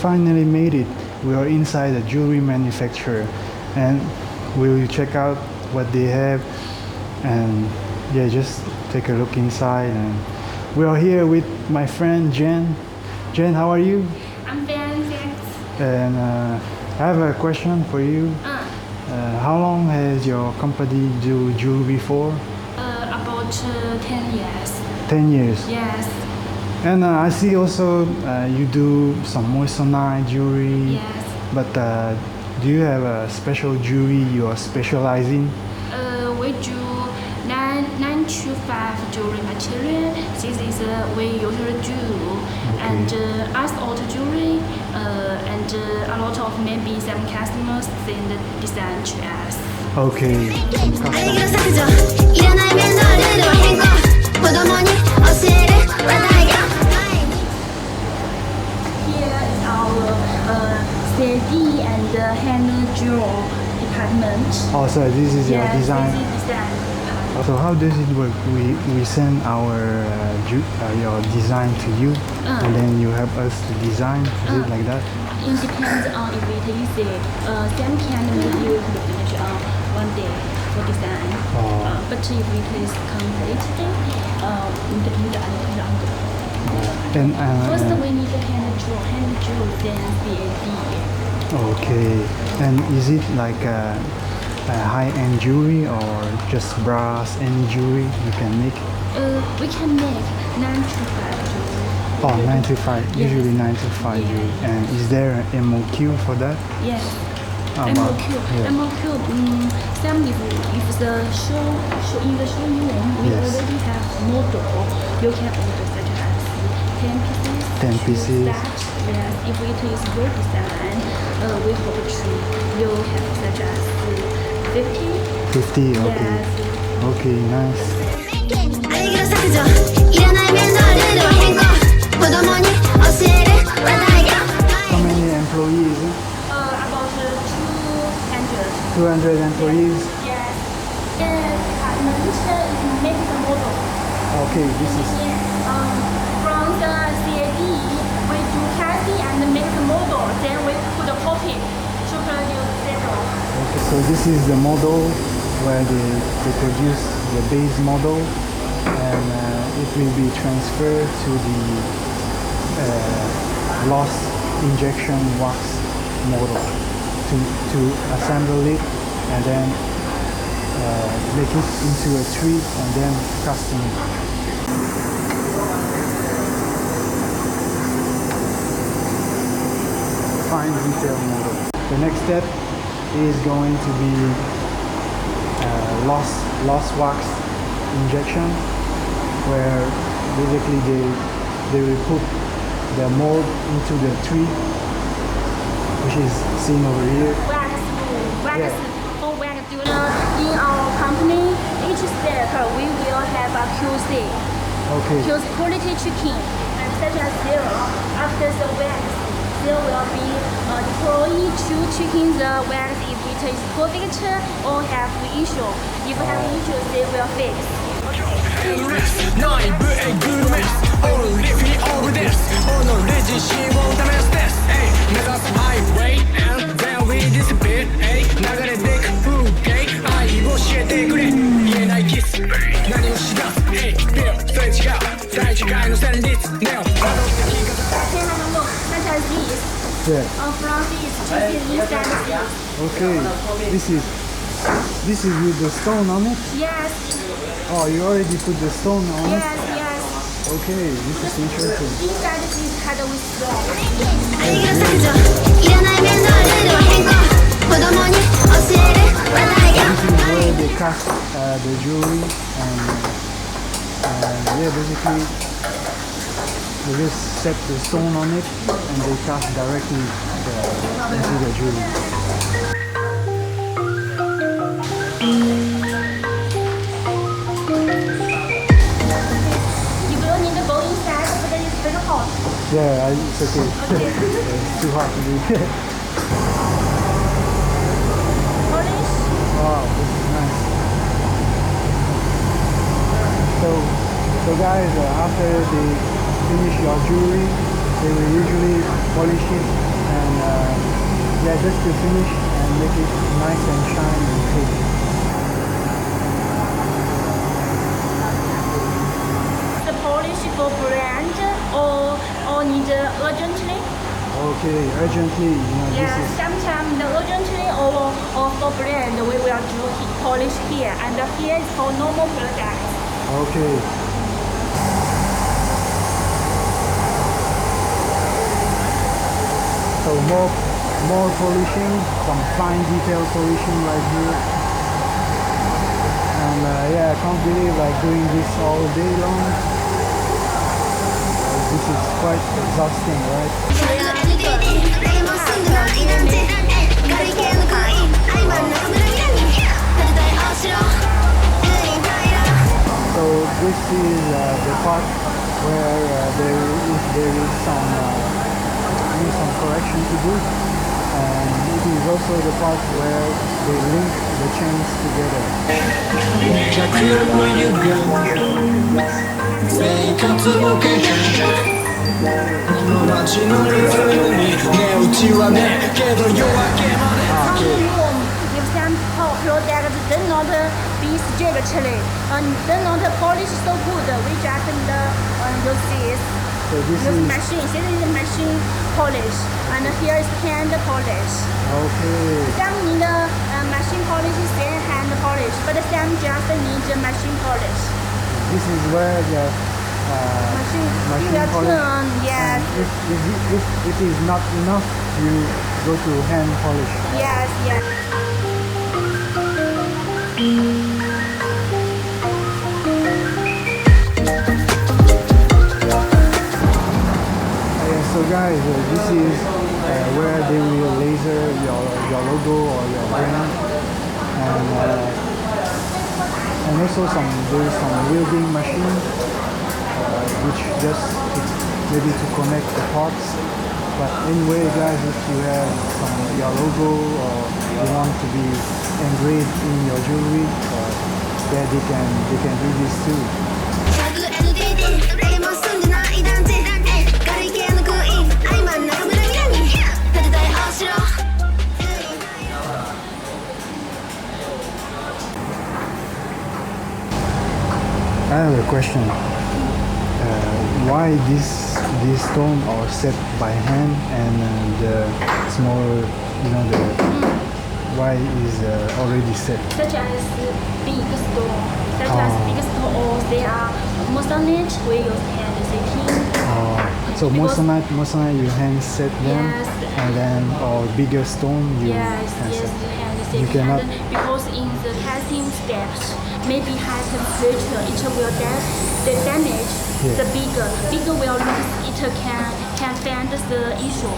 finally made it. We are inside a jewelry manufacturer, and we will check out what they have, and yeah, just take a look inside. And we are here with my friend Jen. Jen, how are you? I'm fine, thanks. And I have a question for you. How long has your company do jewelry for? About 10 years. 10 years. Yes. And I see also you do some moissanite jewelry. Yes. But do you have a special jewelry you are specializing? We do 9 to 5 jewelry material. This is we usually do. Okay. And as auto jewelry, and a lot of maybe some customers send the design to us. Okay. Here is our CD and hand jewel department. Oh, so this is your Yes, design. this is design department. So how does it work? We send our your design to you, and then you help us to design. Is it like that? It depends on if it is same can maybe you could finish on one day for design. But if it is completely, we need to put on the And first we need the hand jewel, then CAD. okay. And is it like a high-end jewelry or just brass? Any jewelry you can make? We can make 9 to 5 jewelry. Oh, 9 to 5. Yes. Usually 9 to 5 Yeah. jewelry. And is there an MOQ for that? Yes. About- MOQ. yeah. MOQ. Some if the show in the showroom we Yes. already have model, you can order such as 10 pieces. 10 pieces. That, yes. If it is your design, we hope to you have such as 50. 50, okay. Yes. Okay, nice. How many employees? About 200. 200 employees. Yes. Department is make the model. Okay, this is From the CAD, we do casting and make the model, then we put a copy to produce zero. okay. So this is the model where they produce the base model, and it will be transferred to the loss injection wax model to assemble it and then make it into a tree and then custom it. Fine detail model. The next step is going to be loss wax injection, where basically they will put the mold into the tree, which is seen over here. Wax, Yeah. for wax dealer in our company, each step we will have a QC, Okay. QC quality checking, and such as zero. After the wax, there will be employee to checking the wax if it is perfect or have issue. If have issue, they will fix. 内部へグルメオールリフィオールです己自身を試すです目指すハイウェイ and then we disappear 流れてく風景愛を教えてくれ言えないキス何をしだすビルそれ違う大違いの旋律ネオ Can have a look, such as this. Yeah. From this to this inside this. Okay. This is with the stone on it. Yes, Oh, you already put the stone on it. yes, yes. Okay, this is interesting. Inside this had with stone. This is where they cast the jewelry, and yeah, basically they just set the stone on it and they cast directly into the jewelry. You will need to go inside, but it's very hot. Yeah, it's okay. Okay. It's too hard to do. Polish. Wow, this is nice. So guys, after they finish your jewelry, they will usually polish it and yeah, just to finish and make it nice and shiny and clean. The polish for brand or need urgently? Okay, urgently, Yeah, this is sometimes the urgently or for brand we will do polish here, and here is for normal products. okay. So more polishing, some fine detail polishing right here. And yeah, I can't believe like doing this all day long. This is quite exhausting, right? So this is the part where if there is some correction to do, and it is also the part where they link the chains together. 生活を経験この街のリズムに値打ちはねえけど夜明けまで If some products do not be strictly, do not polish so good, we just use this. So this Use is machine. This is machine polish, and here is hand polish. okay. Some need machine polish, then hand polish, but some just need machine polish. This is where the Machine machine will polish. turn, yes, If it is not enough, you go to hand polish. yes, yes. So guys, this is where they will laser your logo or your brand, and also there is some welding machine which just maybe to connect the parts. But anyway, guys, if you have your logo or you want to be engraved in your jewelry, yeah, they can do this too. I have a question. Why this stone are set by hand and the smaller, why is already set? Such as big stone, or they are moissanite, we use hand setting. So moissanite you hand set them, Yes. and then or bigger stone you Yes, hand yes, set. hand You setting. cannot- And because in the casting steps, maybe high temperature, it will damage Yeah. the bigger. Bigger will lose, it can find the issue.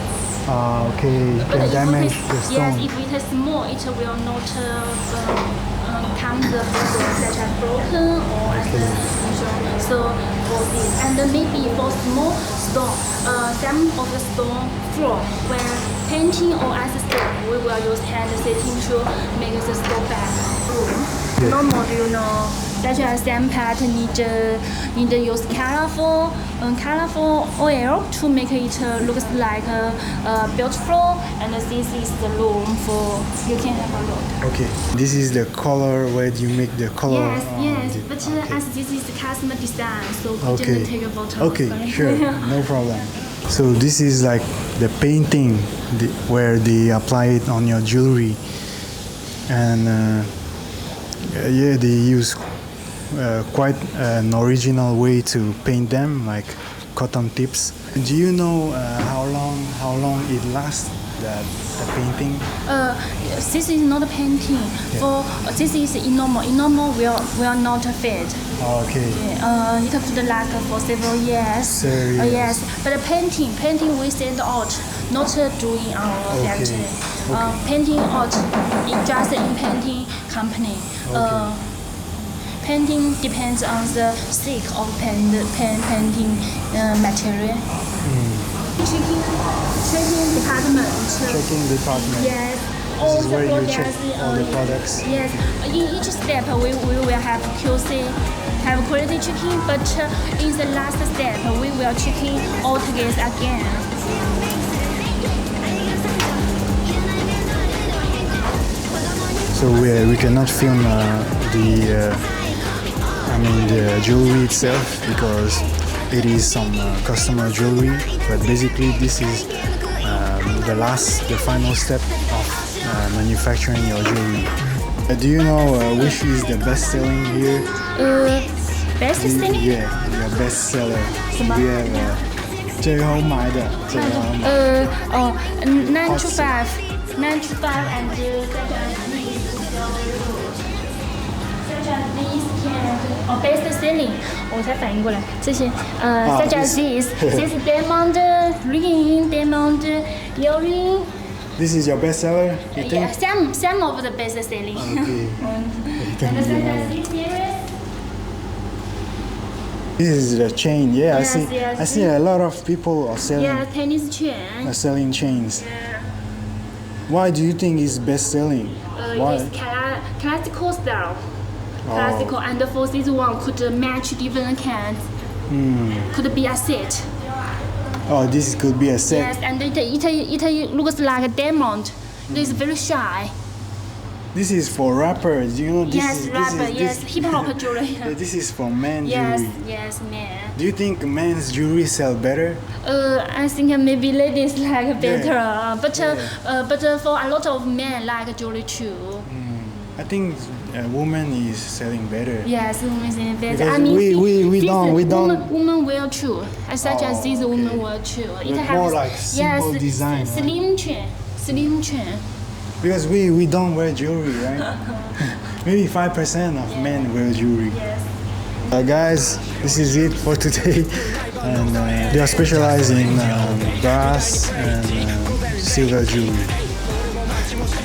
Okay, you But can if damage it the is, stone. yes, if it is small, it will not come the figure such as broken or as the issue. So for this, and maybe for small stone, some of the stone floor when painting or as a stone, we will use hand setting to make the stone back room. Yeah. Normal, do you know? Such as some part need use colorful oil to make it looks like beautiful, and this is the room for you can have a look. Okay, this is the color where you make the color. Yes, yes, but okay. as this is the customer design, so we Okay. didn't take a photo. Okay, Sorry. sure, no problem. So this is like the painting where they apply it on your jewelry, and yeah, they use quite an original way to paint them, like cotton tips. Do you know how long it lasts, the painting? This is not a painting. For this is enamel. Enamel will not fade. Okay. It could last for several years. Several years. Yes, but painting we send out, not doing our Okay. factory. Okay. Painting out, just in painting company. Okay. Painting depends on the thick of painting material. Checking department. Checking department. Yes. This is where you check all the products. Yes. In each step, we will have QC, have quality checking, but in the last step, we will checking all together again. so we cannot film the jewelry itself because it is some customer jewelry. But basically, this is the final step of manufacturing your jewelry. Do you know which is the best selling here? Best selling? Yeah, your best seller. We have 最好卖的，最好卖。9 to 5, 9 to 5 and such as these can best selling，我才反应过来这些such as this diamond ring, diamond earring. This is your best seller, you think? Yeah, some of the best selling. Okay. And such as this series. This is the chain. Yeah, Yes, I see a lot of people are selling Yeah, tennis chain. Chains. Yeah. Why do you think it's best selling? Why? It is classical style. Oh. Classical, and for this one could match different kinds. Could be a set. Oh, this could be a set. Yes, and it looks like a diamond. It is very shy. This is for rappers. You know, this Yes, is rapper. Yes, hip hop jewelry. This is for men Yes, jewelry. yes, man. Do you think men's jewelry sell better? I think maybe ladies like better, Yeah. but for a lot of men like jewelry too. I think a woman is selling better. Yes, women say better. Because I mean, we don't. Women wear too, such as these women wear too. It But has more like simple design, huh? slim chain. Because we don't wear jewelry, right? Maybe 5% of men wear jewelry. Yes. Guys, this is it for today. And they are specialized in brass and silver jewelry.